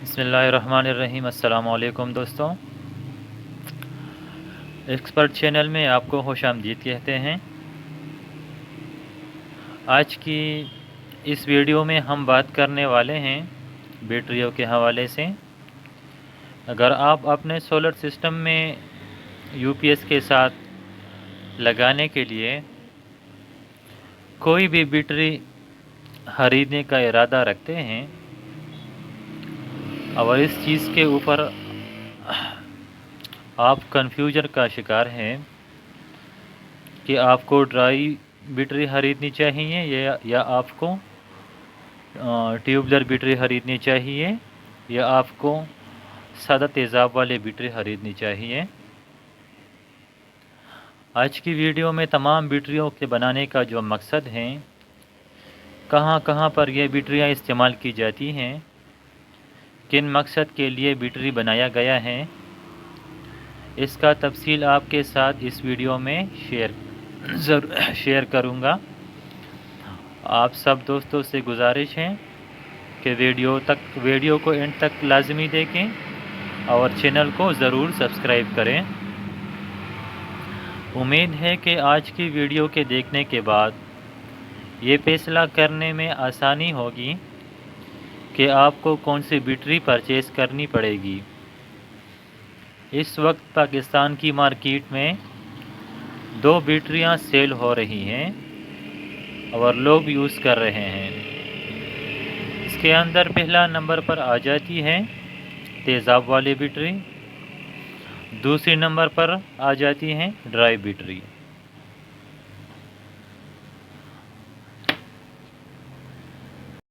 बिस्मिल्लाहिर्रहमानिर्रहीम। अस्सलाम वालेकुम दोस्तों, एक्सपर्ट चैनल में आपको खुशामदीद कहते हैं। आज की इस वीडियो में हम बात करने वाले हैं बैटरियों के हवाले से। अगर आप अपने सोलर सिस्टम में यूपीएस के साथ लगाने के लिए कोई भी बैटरी खरीदने का इरादा रखते हैं और इस चीज़ के ऊपर आप कन्फ्यूजन का शिकार हैं कि आपको ड्राई बैटरी खरीदनी चाहिए या आपको ट्यूबलर बैटरी खरीदनी चाहिए या आपको सादा तेज़ाब वाली बैटरी खरीदनी चाहिए। आज की वीडियो में तमाम बैटरियों के बनाने का जो मकसद है, कहाँ कहाँ पर ये बैटरियाँ इस्तेमाल की जाती हैं, किन मकसद के लिए बैटरी बनाया गया है, इसका तफसील आपके साथ इस वीडियो में शेयर करूँगा। आप सब दोस्तों से गुजारिश है कि वीडियो को एंड तक लाजमी देखें और चैनल को ज़रूर सब्सक्राइब करें। उम्मीद है कि आज की वीडियो के देखने के बाद ये फैसला करने में आसानी होगी कि आपको कौन सी बैटरी परचेज़ करनी पड़ेगी। इस वक्त पाकिस्तान की मार्केट में 2 बैटरियां सेल हो रही हैं और लोग यूज़ कर रहे हैं। इसके अंदर पहला नंबर पर आ जाती है तेज़ाब वाली बैटरी, दूसरी नंबर पर आ जाती है ड्राई बैटरी।